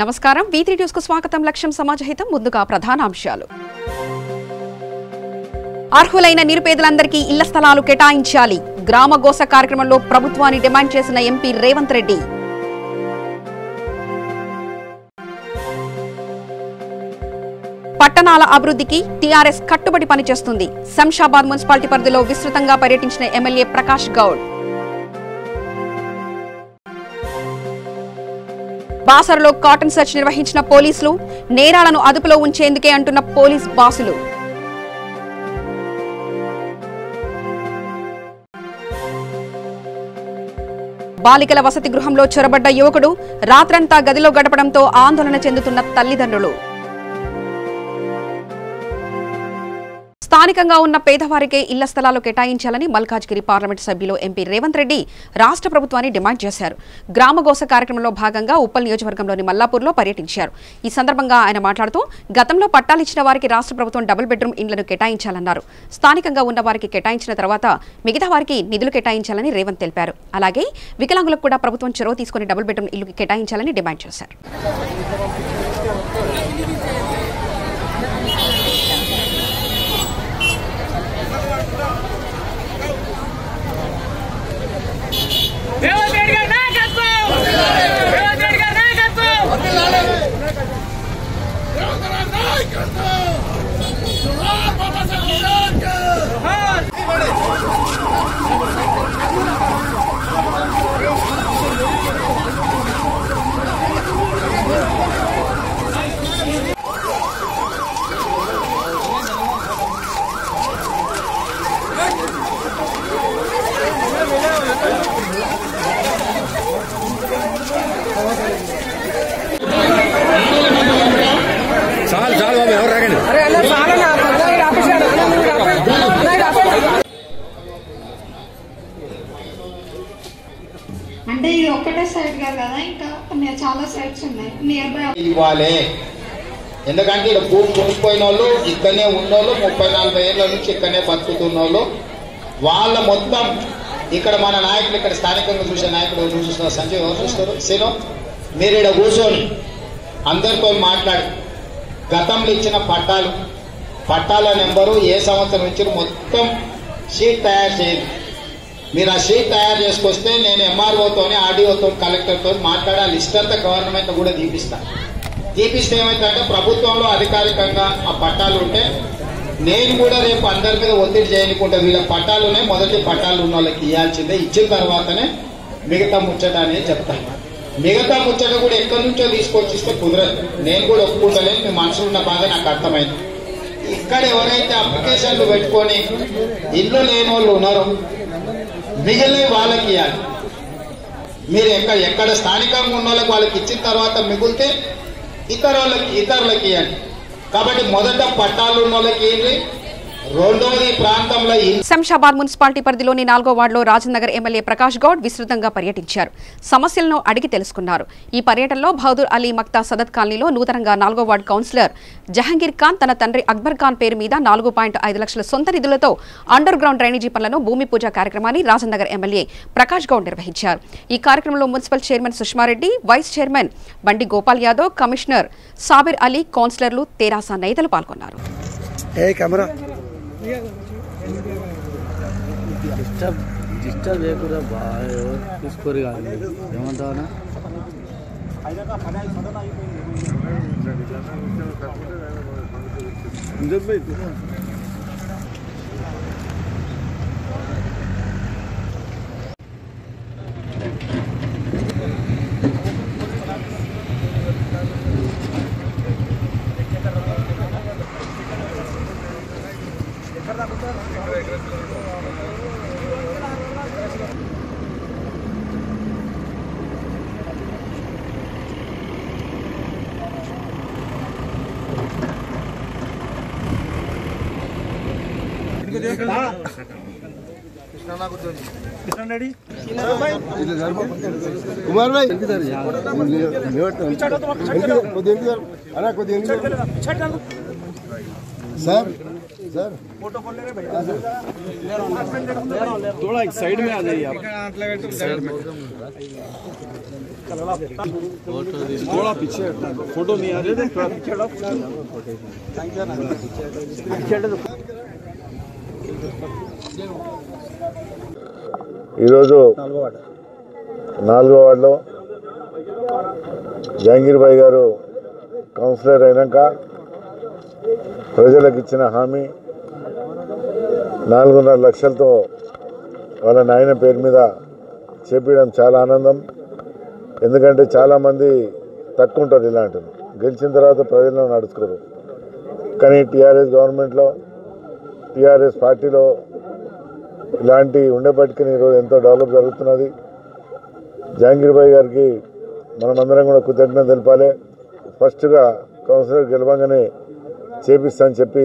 నమస్కారం V3 news కు స్వాగతం. లక్ష్యం సమాజహితం. ముందుగా ప్రధానాంశాలు. అర్హులైన నిరుపేదలందరికీ ఇళ్ల స్థలాలు కేటాయించాలి. గ్రామ గోస కార్యక్రమంలో ప్రభుత్వాన్ని డిమాండ్ చేసిన ఎంపీ రేవంత్ రెడ్డి. పట్టణాల అభివృద్ధికి టీఆర్ఎస్ కట్టుబడి పనిచేస్తుంది. శంషాబాద్ మున్సిపాలిటీ పరిధిలో విస్తృతంగా పర్యటించిన ఎమ్మెల్యే ప్రకాష్ గౌడ్. బాసరలో కాటన్ సెర్చ్ నిర్వహించిన పోలీసులు. నేరాలను అదుపులో ఉంచేందుకే అంటున్న పోలీస్ బాసులు. బాలికల వసతి గృహంలో చొరబడ్డ యువకుడు. రాత్రంతా గదిలో గడపడంతో ఆందోళన చెందుతున్న తల్లిదండ్రులు. స్థానికంగా ఉన్న పేదవారికే ఇళ్ల స్థలాలు కేటాయించాలని మల్కాజ్గిరి పార్లమెంట్ సభ్యులు ఎంపీ రేవంత్ రెడ్డి రాష్ట్ర ప్రభుత్వాన్ని డిమాండ్ చేశారు. గ్రామగోస కార్యక్రమంలో భాగంగా ఉప్పల్ నియోజకవర్గంలోని మల్లాపూర్లో పర్యటించారు. ఈ సందర్భంగా ఆయన మాట్లాడుతూ గతంలో పట్టాలిచ్చిన వారికి రాష్ట్ర ప్రభుత్వం డబుల్ బెడ్రూమ్ ఇండ్లను కేటాయించాలన్నారు. స్థానికంగా ఉన్న వారికి కేటాయించిన తర్వాత మిగతా వారికి నిధులు కేటాయించాలని రేవంత్ తెలిపారు. అలాగే వికలాంగులకు కూడా ప్రభుత్వం చొరవ తీసుకుని డబుల్ బెడ్రూమ్ ఇల్లు కేటాయించాలని డిమాండ్ చేశారు. అంటే ఇది ఒక్కటే సైడ్ కాదు కదా, ఇంకా చాలా సైడ్స్ ఉన్నాయి నియర్ బై. ఇవ్వాలి, ఎందుకంటే ఇక్కడ భూమి కొనుక్కోయిన వాళ్ళు, ఇక్కడనే ఉన్నోళ్ళు, 30-40 ఏళ్ళ నుంచి ఇక్కడనే బతుకుతున్న వాళ్ళు, వాళ్ళ మొత్తం ఇక్కడ మన నాయకులు, ఇక్కడ స్థానికంగా చూసే నాయకులు చూస్తున్నారు. సంజయ్ ఎవరు చూస్తారు? సీను, మీరు ఇక్కడ కూర్చొని అందరితో మాట్లాడి గతంలో ఇచ్చిన పట్టాల నెంబరు, ఏ సంవత్సరం ఇచ్చిన మొత్తం షీట్ తయారు చేయండి. మీరు ఆ షీట్ తయారు చేసుకొస్తే నేను ఎంఆర్ఓతో, ఆర్డీఓతో, కలెక్టర్తో మాట్లాడి ఆ లిస్ట్ అంతా గవర్నమెంట్ కూడా తీపిస్తే ఏమైతే ప్రభుత్వంలో అధికారికంగా ఆ పట్టాలు ఉంటే నేను కూడా రేపు అందరి మీద ఒత్తిడి చేయనుకుంటే వీళ్ళ పట్టాలు ఉన్నాయి, మొదటి పట్టాలు ఉన్న వాళ్ళకి ఇవ్వాల్సిందే, ఇచ్చిన తర్వాతనే మిగతా ముచ్చట అనేది చెప్తాను. మిగతా ముచ్చట కూడా ఎక్కడి నుంచో తీసుకొచ్చిస్తే కుదరదు. నేను కూడా ఒప్పుకుంటలేను, మీ మనసులో ఉన్న బాధ నాకు అర్థమైంది. ఇక్కడ ఎవరైతే అప్లికేషన్లు పెట్టుకొని ఇల్లు లేని వాళ్ళు ఉన్నారో మిగిలిన వాళ్ళకి ఇవ్వాలి. మీరు ఎక్కడ స్థానికంగా ఉన్న వాళ్ళకి వాళ్ళకి ఇచ్చిన తర్వాత మిగిలితే ఇతరులకి ఇవ్వండి. కాబట్టి మొదట పట్టాలు ఉన్న వాళ్ళకి ఏంటి, రెండోది ప్రాంతంలో. శంషాబాద్ మున్సిపాలిటీ పరిధిలోని 4వ వార్డులో రాజనగర్ ఎమ్మెల్యే ప్రకాష్ గౌడ్ విస్తృతంగా పర్యటించారు. సమస్యలను అడిగి తెలుసుకున్నారు. ఈ పర్యటనలో బహదూర్ అలీ మక్తా సదత్ కాలనీలో నూతనంగా 4వ వార్డు కౌన్సిలర్ జహంగీర్ ఖాన్ తన తండ్రి అక్బర్ ఖాన్ పేరు మీద 4.5 లక్షల సొంత నిధులతో అండర్ గ్రౌండ్ డ్రైనేజీ పనులను భూమి పూజ కార్యక్రమాన్ని రాజనగర్ ఎమ్మెల్యే ప్రకాష్ గౌడ్ నిర్వహించారు. ఈ కార్యక్రమంలో municipal chairman Sushmareddy, vice chairman బండి గోపాల్ యాదవ్, కమిషనర్ సాబిర్ అలీ, కౌన్సిలర్లు, తెరాస నేతలు పాల్గొన్నారు. డిస్టర్బ్ చేయకుండా బాగా తీసుకోరు కాదు, ఏమంటావా? कुमार भाई सर सर थोड़ा एक साइड में आ जाइए आप। थोड़ा पीछे फोटो नहीं आ रहे थे थोड़ा पीछे ఈరోజు 4వ వార్డులో జహంగీర్ భాయ్ గారు కౌన్సిలర్ అయినాక ప్రజలకు ఇచ్చిన హామీ 4.5 లక్షలతో వాళ్ళ నాయన పేరు మీద చేపించడం చాలా ఆనందం. ఎందుకంటే చాలామంది తక్కువ ఉంటారు ఇలాంటివి, గెలిచిన తర్వాత ప్రజల్లో నడుచుకోరు. కానీ టీఆర్ఎస్ గవర్నమెంట్లో టీఆర్ఎస్ పార్టీలో ఇలాంటి ఉండేపటికి ఈరోజు ఎంతో డెవలప్ జరుగుతున్నది. జహంగీర్ భాయ్ గారికి మనమందరం కూడా కృతజ్ఞత తెలపాలి. ఫస్ట్గా కౌన్సిలర్ గెలవంగానే చేపిస్తానని చెప్పి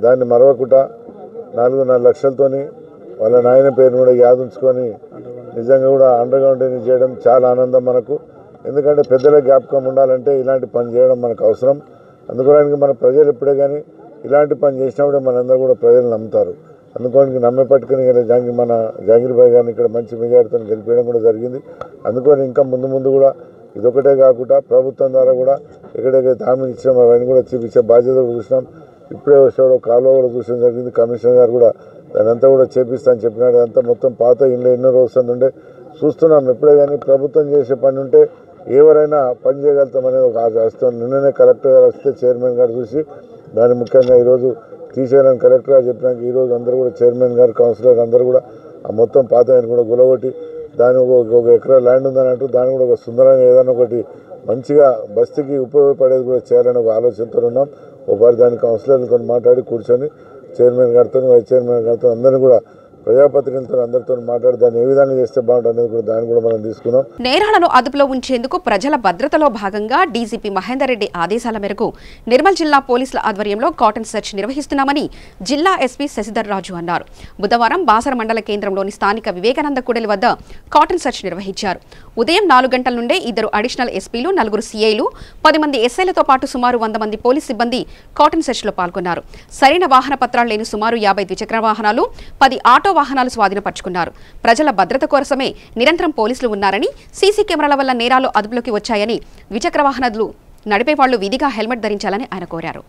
దాన్ని మరవకుండా 4.5 లక్షలతోని వాళ్ళ నాయన పేరును కూడా యాదుంచుకొని నిజంగా కూడా అండర్గ్రౌండ్ డ్రైనేజ్ చేయడం చాలా ఆనందం మనకు. ఎందుకంటే పెద్దల జ్ఞాపకం ఉండాలంటే ఇలాంటి పని చేయడం మనకు అవసరం. అందుకోడానికి మన ప్రజలు ఎప్పుడే కానీ ఇలాంటి పని చేసినప్పుడే మనందరూ కూడా ప్రజలు నమ్ముతారు. అందుకోనికి నమ్మే పట్టుకుని మన జహంగీర్ భాయ్ గారిని ఇక్కడ మంచి మెజార్టీతో గెలిపించడం కూడా జరిగింది. అందుకని ఇంకా ముందు కూడా ఇదొకటే కాకుండా ప్రభుత్వం ద్వారా కూడా ఎక్కడెక్కడైతే హామీలు ఇచ్చినాం అవన్నీ కూడా చూపించే బాధ్యత చూసినాం. ఇప్పుడే వచ్చాడు కాలువ కూడా చూసడం జరిగింది. కమిషనర్ గారు కూడా దాని అంతా కూడా చేపిస్తానని చెప్పినాడు. అదంతా మొత్తం పాత ఇళ్ళు ఎన్నో రోజులు ఉండే చూస్తున్నాం. ఎప్పుడే కానీ ప్రభుత్వం చేసే పని ఉంటే ఎవరైనా పని చేయగలుగుతామనేది ఒక ఆశతో నిన్ననే కలెక్టర్ గారు వస్తే చైర్మన్ గారు చూసి దాన్ని ముఖ్యంగా ఈరోజు తీసేయాలని కలెక్టర్ గారు చెప్పినాక ఈరోజు అందరూ కూడా చైర్మన్ గారు కౌన్సిలర్ అందరూ కూడా ఆ మొత్తం పాత ఆయన కూడా గులగొట్టి దాని ఒక ఎకరా ల్యాండ్ ఉందని అంటూ దాన్ని కూడా ఒక సుందరంగా ఏదైనా ఒకటి మంచిగా బస్తీకి ఉపయోగపడేది కూడా చేయాలని ఒక ఆలోచనతో ఉన్నాం. ఒకసారి దాని కౌన్సిలర్లతో మాట్లాడి కూర్చొని చైర్మన్ గారితో వైస్ చైర్మన్ గారితో అందరినీ కూడా ప్రజాప్రతినిధులతో అందరితో మాట్లాడి దాన్ని ఏ విధంగా చేస్తే బాగుంటుంది కూడా దాన్ని కూడా మనం తీసుకున్నాం. నేరాలను అదుపులో ఉంచేందుకు ప్రజల భద్రతలో భాగంగా డీజీపీ మహేందర్ రెడ్డి ఆదేశాల మేరకు నిర్మల్ జిల్లా పోలీసుల ఆధ్వర్యంలో కాటన్ సెర్చ్ నిర్వహిస్తున్నామని జిల్లా ఎస్పీ శశిధర్ రాజు అన్నారు. బుధవారం బాసర మండల కేంద్రంలోని స్థానిక వివేకానంద కూడలి వద్ద కాటన్ సెర్చ్ నిర్వహించారు. ఉదయం 4 గంటల నుండే 2 అడిషనల్ ఎస్పీలు, 4 సీఐలు, 10 మంది ఎస్ఐలతో పాటు సుమారు 100 మంది పోలీస్ సిబ్బంది కాటన్ సెర్చ్ లో పాల్గొన్నారు. సరైన వాహన పత్రాలు లేని సుమారు 50 ద్విచక్ర వాహనాలు, 10 ఆటో వాహనాలు స్వాధీనపరుచుకున్నారు. ప్రజల భద్రత కోసమే నిరంతరం పోలీసులు ఉన్నారని, సీసీ కెమెరాల వల్ల నేరాలు అదుపులోకి వచ్చాయని, ద్విచక్ర వాహనాలు నడిపే వాళ్లు విధిగా హెల్మెట్ ధరించాలని ఆయన కోరారు.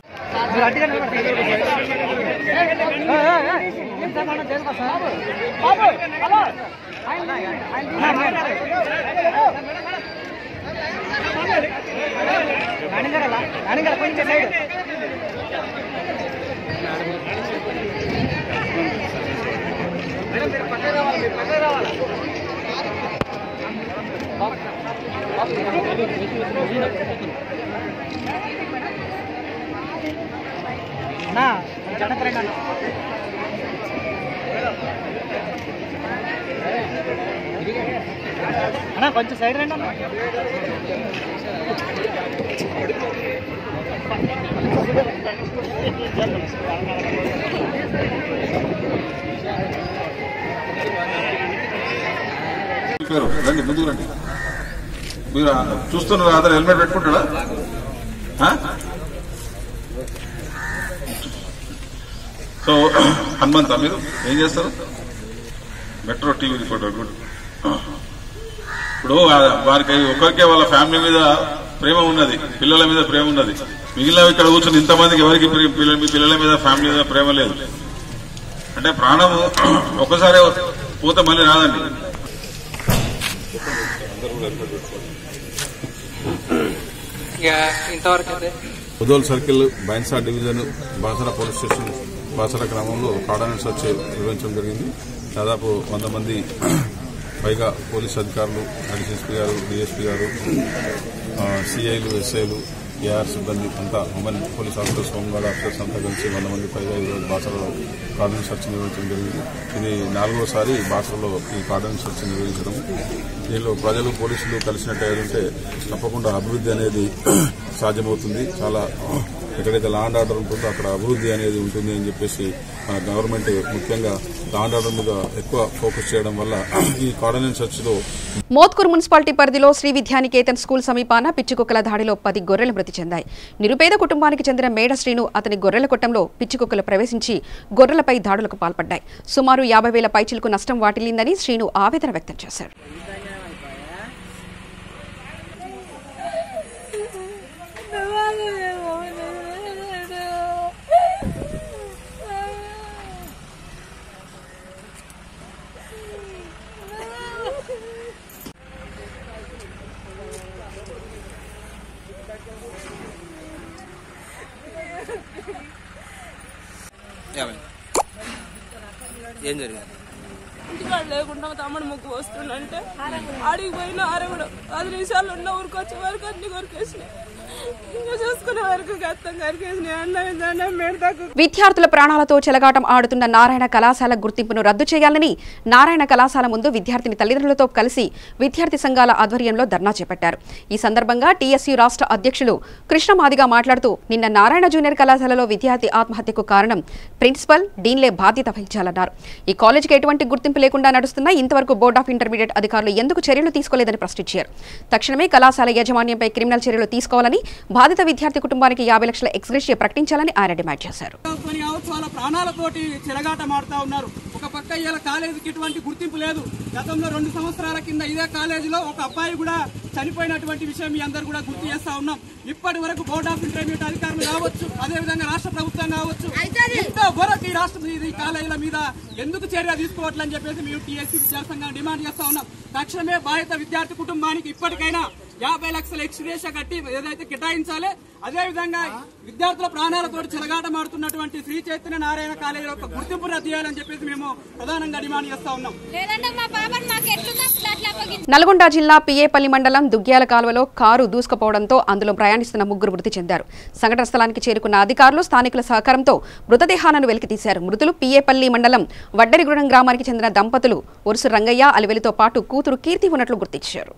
అన్నా కొంచెం సైడ్ రండి అన్న. రండి ముందుకు రండి. మీరు చూస్తున్నారు అతను హెల్మెట్ పెట్టుకుంటాడా? సో హనుమంత మీరు ఏం చేస్తారు? Metro TV reporter. గుడ్. ఇప్పుడు వారికి ఒకరికే వాళ్ళ ఫ్యామిలీ మీద ప్రేమ ఉన్నది, పిల్లల మీద ప్రేమ ఉన్నది. మిగిలిన ఇక్కడ కూర్చొని ఇంతమందికి ఎవరికి పిల్లల మీద ఫ్యామిలీ మీద ప్రేమ లేదు. అంటే ప్రాణము ఒకసారి పోతే మళ్ళీ రాదండి. ఉదోల్ circle, Bhainsa division, Basara police station, Basara గ్రామంలో కార్డనెన్స్ సెర్చ్ నిర్వహించడం జరిగింది. దాదాపు 100 మంది పైగా పోలీస్ అధికారులు, అడిషనల్ గారు, డీఎస్పీ గారు, సిఐలు, ఎస్ఐలు, ఏఆర్ సిబ్బంది అంతా, women police officers, home guard officers అంతా కలిసి 100 మంది పైగా ఈరోజు బాసరలో కార్డనెన్స్ సెర్చ్ నిర్వహించడం జరిగింది. ఇది 4వసారి బాసరలో ఈ కార్డనెన్స్ సెర్చ్ నిర్వహించడం. దీనిలో ప్రజలు, పోలీసులు కలిసినట్టు ఏదంటే తప్పకుండా అభివృద్ధి అనేది సాధ్యమవుతుంది. చాలా ఎక్కడైతే లా అండ్ ఆర్డర్ ఉంటుందో అక్కడ అభివృద్ధి అనేది ఉంటుంది అని చెప్పేసి మన గవర్నమెంట్ ముఖ్యంగా లా అండ్ ఆర్డర్ మీద ఎక్కువ ఫోకస్ చేయడం వల్ల ఈ కార్డనెన్స్ సెర్చ్లో మోత్కూరు మున్సిపాలిటీ పరిధిలో శ్రీ విద్యానికేతన్ స్కూల్ సమీపాన పిచ్చికుక్కల దాడిలో 10 గొర్రెలు మృతి చెందాయి. నిరుపేద కుటుంబానికి చెందిన మేడ శ్రీను అతని గొర్రెల కొట్టంలో పిచ్చికుక్కలు ప్రవేశించి గొర్రెలపై దాడులకు పాల్పడ్డాయి. సుమారు 50,000 పైచిలకు నష్టం వాటిల్లిందని శ్రీను ఆవేదన వ్యక్తం చేశారు. ఏం జరిగింది? ఇంటికాడ లేకుండా తమ్ముడు ముగ్గు వస్తుందంటే ఆడికి పోయిన కూడా 10 నిమిషాలు ఉన్న ఊరికి వచ్చే వరకు అన్ని కొరికేసినాయి. విద్యార్థుల ప్రాణాలతో చెలగాటం ఆడుతున్న నారాయణ కళాశాల గుర్తింపును రద్దు చేయాలని నారాయణ కళాశాల ముందు విద్యార్థిని తల్లిదండ్రులతో కలిసి విద్యార్థి సంఘాల ఆధ్వర్యంలో ధర్నా చేపట్టారు. ఈ సందర్భంగా టీఎస్యూ రాష్ట్ర అధ్యక్షులు కృష్ణమాదిగా మాట్లాడుతూ నిన్న నారాయణ జూనియర్ కళాశాలలో విద్యార్థి ఆత్మహత్యకు కారణం ప్రిన్సిపల్, డీన్లే బాధ్యత వహించాలన్నారు. ఈ కాలేజీకి ఎటువంటి గుర్తింపు లేకుండా నడుస్తున్నా ఇంతవరకు బోర్డ్ ఆఫ్ ఇంటర్మీడియట్ అధికారులు ఎందుకు చర్యలు తీసుకోలేదని ప్రశ్నించారు. తక్షణమే కళాశాల యాజమాన్యంపై క్రిమినల్ చర్యలు తీసుకోవాలని, బాధిత విద్యార్థి కుటుంబానికి 50 లక్షల ఎక్స్గ్రేషియా ప్రకటించాలని ఆయన డిమాండ్ చేశారు. వాళ్ళ ప్రాణాలతోటి చెలగాటమాడుతా ఉన్నారు. ఒక పక్క ఇవాళ కాలేజీకి ఎటువంటి గుర్తింపు లేదు. గతంలో 2 సంవత్సరాల కింద ఇదే కాలేజీలో ఒక అబ్బాయి కూడా చనిపోయినటువంటి విషయం మీ అందరూ కూడా గుర్తు చేస్తా ఉన్నాం. ఇప్పటి వరకు బోర్డ్ ఆఫ్ ఇంటర్మీడియట్ అధికారులు కావచ్చు, అదేవిధంగా రాష్ట్ర ప్రభుత్వం కావచ్చు, ఇంతవరకు ఈ రాష్ట్ర కాలేజీల మీద ఎందుకు చర్య తీసుకోవట్లని చెప్పేసి మేము టీఎస్సీ విద్యార్థి సంఘం డిమాండ్ చేస్తా ఉన్నాం. తక్షణమే బాధిత విద్యార్థి కుటుంబానికి ఇప్పటికైనా 50 లక్షల ఎక్స్గ్రేషియా కట్టి ఏదైతే కేటాయించాలి. అదేవిధంగా విద్యార్థుల ప్రాణాలతో చెలగాటమాడుతున్నటువంటి శ్రీ చైతన్య నారాయణ కాలేజీ యొక్క గుర్తింపు రద్దు చేయాలని చెప్పేసి మేము ప్రధానంగా డిమాండ్ చేస్తా ఉన్నాం. నల్గొండ జిల్లా పిఏపల్లి మండలం దుగ్గ్యాల కాలువలో కారు దూసుకుపోవడంతో అందులో ప్రయాణిస్తున్న 3 మృతి చెందారు. సంఘటన స్థలానికి చేరుకున్న అధికారులు స్థానికుల సహకారంతో మృతదేహాలను వెలికితీశారు. మృతులు పిఏపల్లి మండలం వడ్డరిగూడెం గ్రామానికి చెందిన దంపతులు ఒరుసు రంగయ్య, అలివెలితో పాటు కూతురు కీర్తి ఉన్నట్లు గుర్తించారు.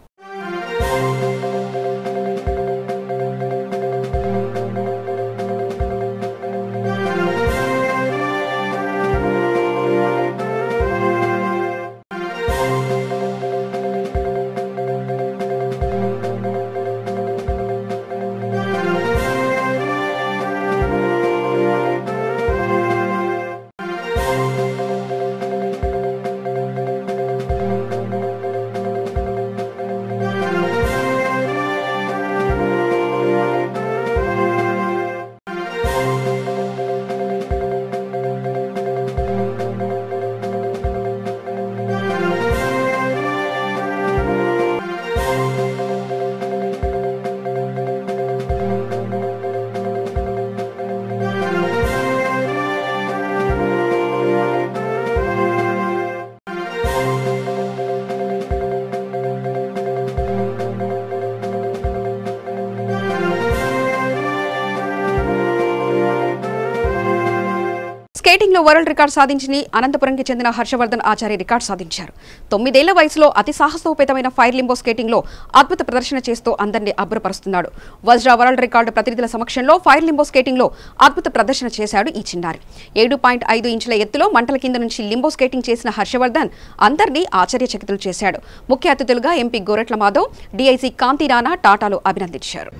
స్కేటింగ్ లో వరల్డ్ రికార్డు సాధించి అనంతపురంకి చెందిన హర్షవర్ధన్ ఆచారి రికార్డు సాధించారు. 9 ఏళ్ల వయసులో అతి సాహసోపేతమైన ఫైర్ లింబో స్కేటింగ్ లో అద్భుత ప్రదర్శన చేస్తూ అందరినీ అబ్బురపరుస్తున్నాడు. వజ్రా వరల్డ్ రికార్డు ప్రతినిధుల సమక్షంలో ఫైర్ లింబో స్కేటింగ్ లో అద్భుత ప్రదర్శన చేశాడు ఈ చిన్నారి. 7.5 ఇంచుల ఎత్తులో మంటల కింద నుంచి లింబో స్కేటింగ్ చేసిన హర్షవర్ధన్ అందరినీ ఆశ్చర్యచకితులు చేశాడు. ముఖ్య అతిథులుగా ఎంపీ గోరెట్ల మాధవ్, డీఐసీ కాంతి రాణా టాటాలు అభినందించారు.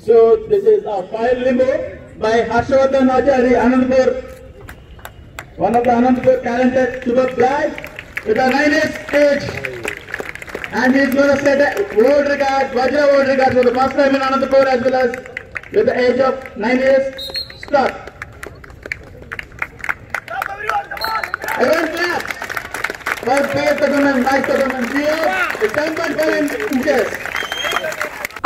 So this is a fire limbo by Harshvardhan Acharya, Anandpur, one of the Anandpur talented super guys with a 9 stage, and he is going to set a world record, Vajra world record for the first time in Anandpur as well as with the age of 9 years. Start. Everyone clap. First base the women, nice the women. Here, the 10.5 inches.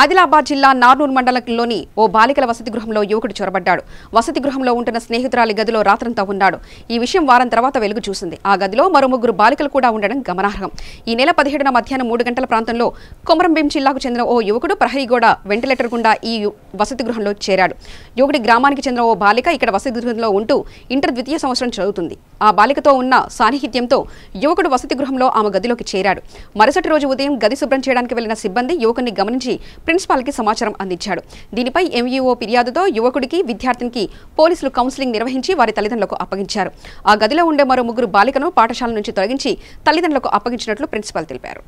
Adilabad జిల్లా నార్నూర్ మండలంలోని ఓ బాలికల వసతి గృహంలో యువకుడు చొరబడ్డాడు. వసతి గృహంలో ఉంటున్న స్నేహితురాలి గదిలో రాత్రంతా ఉన్నాడు. ఈ విషయం వారం తర్వాత వెలుగు చూసింది. ఆ గదిలో మరో 3 బాలికలు కూడా ఉండడం గమనార్హం. ఈ నెల 17న మధ్యాహ్నం 3 గంటల ప్రాంతంలో కొమరంభీం జిల్లాకు చెందిన ఓ యువకుడు ప్రహరీగోడ వెంటిలేటర్ గుండా ఈ వసతి గృహంలో చేరాడు. యువకుడి గ్రామానికి చెందిన ఓ బాలిక ఇక్కడ వసతి గృహంలో ఉంటూ ఇంటర్ ద్వితీయ సంవత్సరం చదువుతుంది. ఆ బాలికతో ఉన్న సాన్నిహిత్యంతో యువకుడు వసతి గృహంలో ఆమె గదిలోకి చేరాడు. మరుసటి రోజు ఉదయం గది శుభ్రం చేయడానికి వెళ్లిన సిబ్బంది యువకుడిని గమనించి ప్రిన్సిపాల్కి సమాచారం అందించాడు. దీనిపై ఎంఈఓ ఫిర్యాదుతో యువకుడికి, విద్యార్థినికి పోలీసులు కౌన్సిలింగ్ నిర్వహించి వారి తల్లిదండ్రులకు అప్పగించారు. ఆ గదిలో ఉండే మరో 3 బాలికను పాఠశాల నుంచి తొలగించి తల్లిదండ్రులకు అప్పగించినట్లు ప్రిన్సిపాల్ తెలిపారు.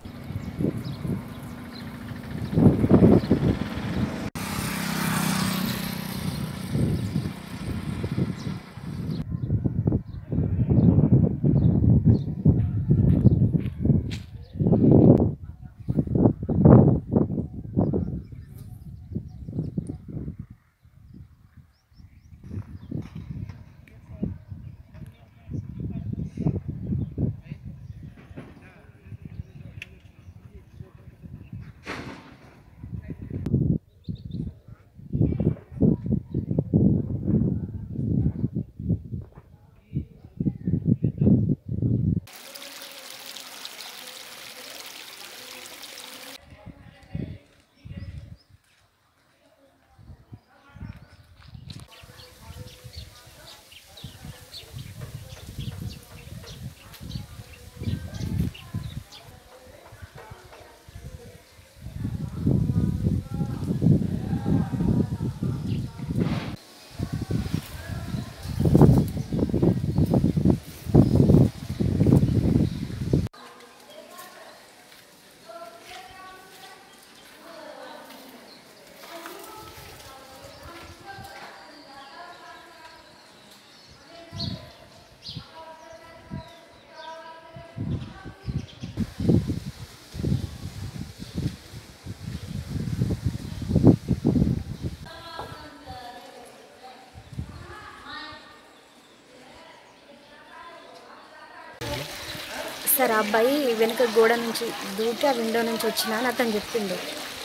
సార్ ఆ అబ్బాయి వెనుక గోడ నుంచి దూకి ఆ విండో నుంచి వచ్చినా అని అతను చెప్పిండు.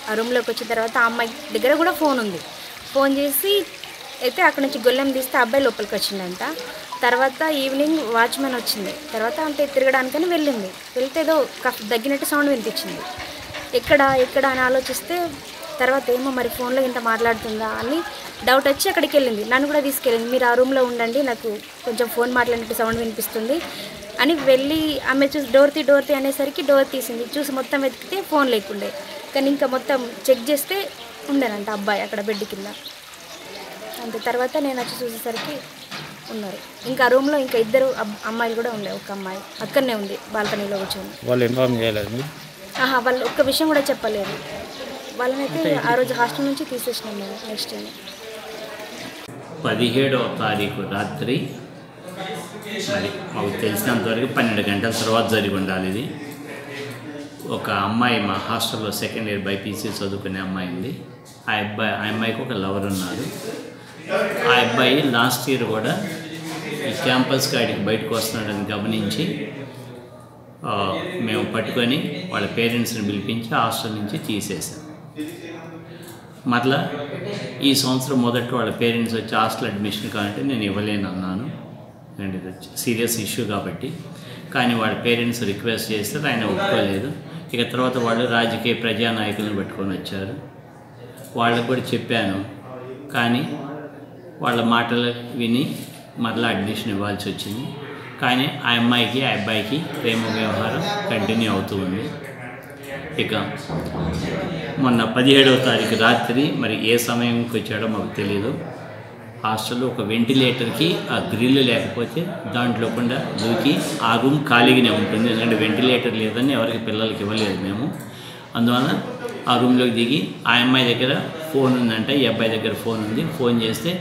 ఆ రూమ్లోకి వచ్చిన తర్వాత ఆ అమ్మాయి దగ్గర కూడా ఫోన్ ఉంది. ఫోన్ చేసి అయితే అక్కడ నుంచి గొల్లెం తీస్తే అబ్బాయి లోపలికి వచ్చిందంట. తర్వాత ఈవినింగ్ వాచ్మెన్ వచ్చింది. తర్వాత అంటే తిరగడానికని వెళ్ళింది. వెళ్తే ఏదో దగ్గినట్టు సౌండ్ వినిపించింది. ఎక్కడ అని ఆలోచిస్తే తర్వాత ఏమో మరి ఫోన్లో ఇంత మాట్లాడుతుందా అని డౌట్ వచ్చి అక్కడికి వెళ్ళింది. నన్ను కూడా తీసుకెళ్ళింది. మీరు ఆ రూమ్లో ఉండండి, నాకు కొంచెం ఫోన్ మాట్లాడినట్టు సౌండ్ వినిపిస్తుంది అని వెళ్ళి ఆమె చూసి డోర్ తీ అనేసరికి డోర్ తీసింది. చూసి మొత్తం వెతికితే ఫోన్ లేకుండే. కానీ ఇంకా మొత్తం చెక్ చేస్తే ఉండేనంట అబ్బాయి అక్కడ బెడ్ కింద. అంతే తర్వాత నేను వచ్చి చూసేసరికి ఉన్నారు. ఇంకా రూమ్లో ఇంకా 2 అమ్మాయిలు కూడా ఉండే. ఒక అమ్మాయి అక్కడనే ఉంది బాల్కనీలో కూర్చొని. వాళ్ళు ఇన్ఫార్మ్ చేయలేదు? వాళ్ళు ఒక్క విషయం కూడా చెప్పలేదు. వాళ్ళనైతే ఆ రోజు హాస్టల్ నుంచి తీసేసినాం మేము. నెక్స్ట్ టైం 17వ తారీఖు రాత్రి మరి మాకు తెలిసినంతవరకు 12 గంటల తర్వాత జరిగి ఉండాలి. ఇది ఒక అమ్మాయి మా హాస్టల్లో సెకండ్ ఇయర్ బైపీసీ చదువుకునే అమ్మాయి ఉంది. ఆ అమ్మాయికి ఒక లవర్ ఉన్నారు. ఆ అబ్బాయి లాస్ట్ ఇయర్ కూడా ఈ క్యాంపస్ కాడికి బయటకు వస్తున్నాడని గమనించి మేము పట్టుకొని వాళ్ళ పేరెంట్స్ని పిలిపించి హాస్టల్ నుంచి తీసేసాం. మరలా ఈ సంవత్సరం మొదట వాళ్ళ పేరెంట్స్ వచ్చి హాస్టల్ అడ్మిషన్ కావాలంటే నేను ఇవ్వలేను అన్నాను. అండ్ ఇది సీరియస్ ఇష్యూ కాబట్టి. కానీ వాళ్ళ పేరెంట్స్ రిక్వెస్ట్ చేస్తే ఆయన ఒప్పుకోలేదు. ఇక తర్వాత వాళ్ళు రాజకీయ ప్రజానాయకులను పట్టుకొని వచ్చారు. వాళ్ళకు కూడా చెప్పాను, కానీ వాళ్ళ మాటలు విని మరలా అడ్మిషన్ ఇవ్వాల్సి వచ్చింది. కానీ ఆ అమ్మాయికి ఆ అబ్బాయికి ప్రేమ వ్యవహారం కంటిన్యూ అవుతూ ఉంది. ఇక మొన్న 17వ తారీఖు రాత్రి మరి ఏ సమయంకి వచ్చాడో మాకు తెలియదు. హాస్టల్లో ఒక వెంటిలేటర్కి ఆ గ్రిల్ లేకపోతే దాంట్లో కూడా దూకి ఆ రూమ్ ఖాళీగానే ఉంటుంది. ఎందుకంటే వెంటిలేటర్ లేదని ఎవరికి పిల్లలకి ఇవ్వలేదు మేము. అందువల్ల ఆ రూమ్లోకి దిగి ఆ అమ్మాయి దగ్గర ఫోన్ ఉందంట, ఈ అబ్బాయి దగ్గర ఫోన్ ఉంది. ఫోన్ చేస్తే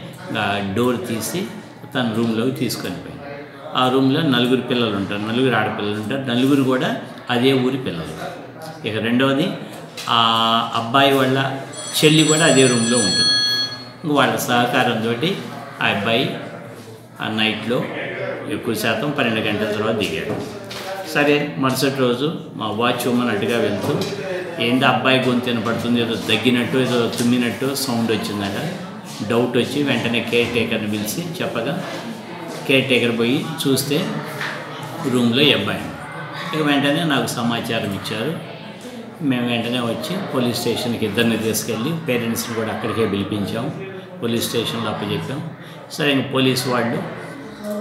డోర్ తీసి తన రూమ్లోకి తీసుకొని పోయింది. ఆ రూమ్లో 4 పిల్లలు ఉంటారు, 4 ఆడపిల్లలు ఉంటారు. 4 కూడా అదే ఊరి పిల్లలు. ఇక రెండవది ఆ అబ్బాయి వాళ్ళ చెల్లి కూడా అదే రూమ్లో ఉంటుంది. వాళ్ళ సహకారంతో ఆ అబ్బాయి ఆ నైట్లో ఎక్కువ శాతం 12 గంటల తర్వాత దిగాడు. సరే మరుసటి రోజు మా వాచ్ ఉమ్మన్ అటుగా వెళ్తూ ఏంది అబ్బాయి గొంతు వినపడుతుంది, ఏదో దగ్గినట్టు ఏదో తుమ్మినట్టు సౌండ్ వచ్చిందట. డౌట్ వచ్చి వెంటనే కేర్ టేకర్ని పిలిచి చెప్పగా కేర్ టేకర్ పోయి చూస్తే రూమ్లో ఈ అబ్బాయి. ఇక వెంటనే నాకు సమాచారం ఇచ్చారు. మేము వెంటనే వచ్చి పోలీస్ స్టేషన్కి ఇద్దరిని తీసుకెళ్ళి పేరెంట్స్ని కూడా అక్కడికే పిలిపించాం. పోలీస్ స్టేషన్లో అప్పచెప్పాం. సరే పోలీసు వాళ్ళు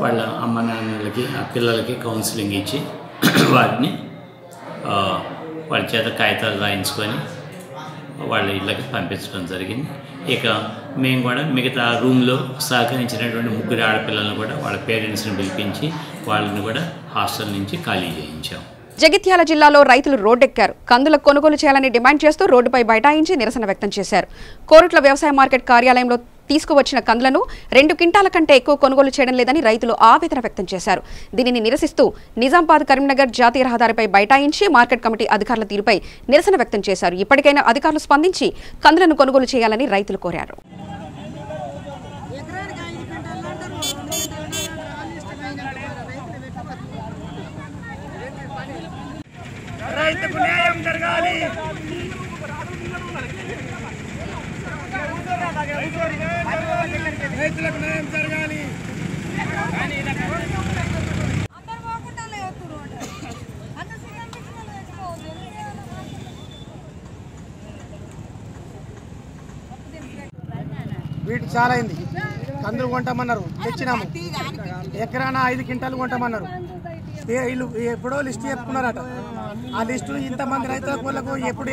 వాళ్ళ అమ్మ నాన్నలకి ఆ పిల్లలకి కౌన్సిలింగ్ ఇచ్చి వారిని వాళ్ళ చేత కాగితాలు రాయించుకొని వాళ్ళ ఇళ్ళకి పంపించడం జరిగింది. ఇక మేము కూడా మిగతా రూమ్లో సహకరించినటువంటి 3 ఆడపిల్లలను కూడా వాళ్ళ పేరెంట్స్ని పిలిపించి వాళ్ళని కూడా హాస్టల్ నుంచి ఖాళీ చేయించాం. జగిత్యాల జిల్లాలో రైతులు రోడ్డెక్కారు. కందుల కొనుగోలు చేయాలని డిమాండ్ చేస్తూ రోడ్డుపై బైఠాయించి నిరసన వ్యక్తం చేశారు. కోరుట్ల వ్యవసాయ మార్కెట్ కార్యాలయంలో తీసుకువచ్చిన కందులను 2 క్వింటాల కంటే ఎక్కువ కొనుగోలు చేయడం లేదని రైతులు ఆవేదన వ్యక్తం చేశారు. దీనిని నిరసిస్తూ నిజామాబాద్ కరీంనగర్ జాతీయ రహదారిపై బైఠాయించి మార్కెట్ కమిటీ అధికారుల తీరుపై నిరసన వ్యక్తం చేశారు. ఇప్పటికైనా అధికారులు స్పందించి కందులను కొనుగోలు చేయాలని రైతులు కోరారు. రైతుకు న్యాయం జరగాలి. రైతులకు న్యాయం జరగాలి. వీటి చాలా అయింది. కందులు కొంటామన్నారు, తెచ్చినాము. ఎకరాన 5 క్వింటాలు కొంటామన్నారు. వీళ్ళు ఎప్పుడో లిస్టు చెప్పుకున్నారట. ఆ లిస్టు ఇంతమంది రైతులకు ఎప్పుడు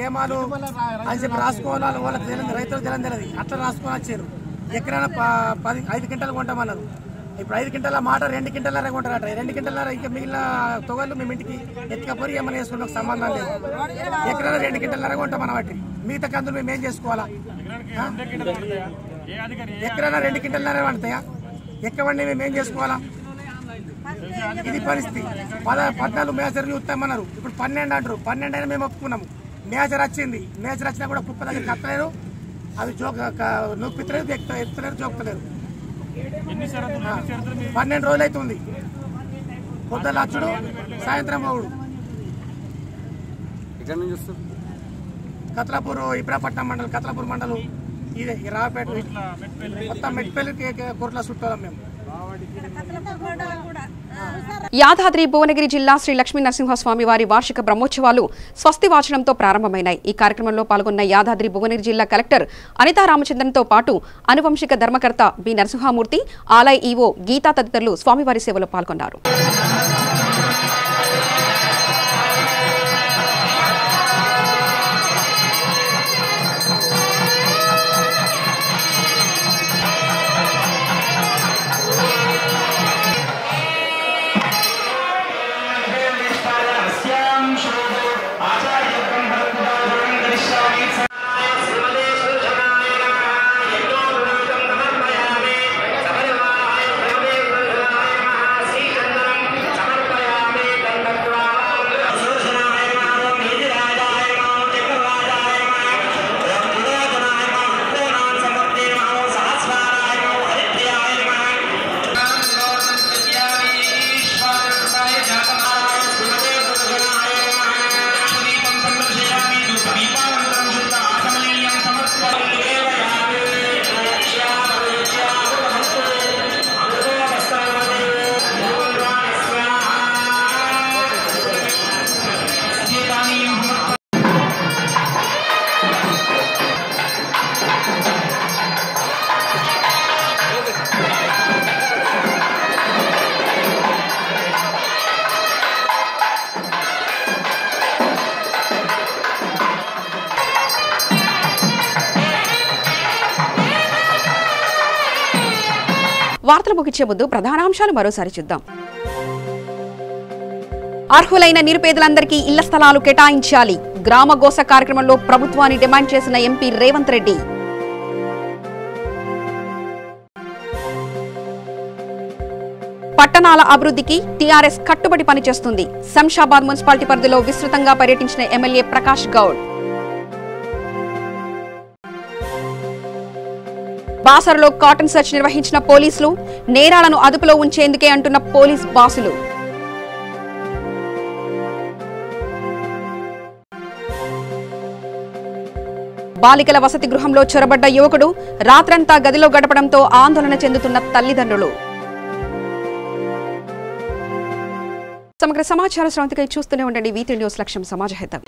ఏమాలు అని చెప్పి రాసుకోవాలి. వాళ్ళకి తెలియదు, రైతులకు తెలియదు. అట్లా రాసుకొని వచ్చారు. ఎకరాన 5 క్వింటాలు కొంటామన్నారు. ఇప్పుడు 5 క్వింటాల మాట 2 క్వింటాలన్నర కొంటారట. 2 క్వింటాలన్నర ఇంకా మిగిలిన తొగలు మేము ఇంటికి ఎత్తుకపోయి ఏమైనా వేసుకున్న సంబంధం లేదు. ఎకరాన 2 క్వింటాలన్నర కొంటామన్న వాటి మిగతా కందులు మేము ఏం చేసుకోవాలా? ఎకరాన 2 క్వింటాలన్నర పడతాయా? ఎక్కవండి మేము ఏం చేసుకోవాలా? ఇది పరిస్థితి. 14 మేజర్ చూస్తామన్నారు. ఇప్పుడు 12 అంటారు. 12 అయినా మేము ఒప్పుకున్నాము. మేజర్ వచ్చింది. మేజర్ వచ్చినా కూడా కుప్ప దగ్గర కట్టలేరు. అది నొప్పితలేదు, ఎత్తలేరు, జోక్తలేరు. 12 రోజులు అవుతుంది. పొద్దులచ్చుడు సాయంత్రం పోవుడు. ఎక్కడి నుంచి వస్తారు? కత్లాపూర్ ఇబ్రాపట్నం మండలం, కత్లాపూర్ మండలం ఇదే రావుపేట మొత్తం మెట్పల్లికి కుర్ల చుట్టాం మేము. యాదాద్రి భువనగిరి జిల్లా శ్రీ లక్ష్మీ నరసింహస్వామి వారి వార్షిక బ్రహ్మోత్సవాలు స్వస్తి వాచనంతో ప్రారంభమైనాయి. ఈ కార్యక్రమంలో పాల్గొన్న యాదాద్రి భువనగిరి జిల్లా కలెక్టర్ అనితా రామచంద్రన్తో పాటు అనువంశిక ధర్మకర్త బి నరసింహమూర్తి, ఆలయ ఈవో గీతా తదితరులు స్వామివారి సేవలో పాల్గొన్నారు. వార్తలు ముగించే ముందు ప్రధానాంశాలు మరోసారి చూద్దాం. అర్హులైన నిరుపేదలందరికీ ఇళ్ల స్థలాలు కేటాయించాలి. గ్రామ గోస కార్యక్రమంలో ప్రభుత్వాన్ని డిమాండ్ చేసిన ఎంపీ రేవంత్ రెడ్డి. పట్టణాల అభివృద్ధికి టీఆర్ఎస్ కట్టుబడి పనిచేస్తుంది. శంషాబాద్ మున్సిపాలిటీ పరిధిలో విస్తృతంగా పర్యటించిన ఎమ్మెల్యే ప్రకాష్ గౌడ్. బాసరలో కాటన్ సెర్చ్ నిర్వహించిన పోలీసులు, నేరాలను అదుపులో ఉంచేందుకే అంటున్న పోలీస్ బాసులు. బాలికల వసతి గృహంలో చొరబడ్డ యువకుడు, రాత్రంతా గదిలో గడపడంతో ఆందోళన చెందుతున్న తల్లిదండ్రులు. సమగ్ర సమాచార శ్రవంతికై చూస్తూనే ఉండండి. V3 న్యూస్, లక్ష్యం సమాజ హితం.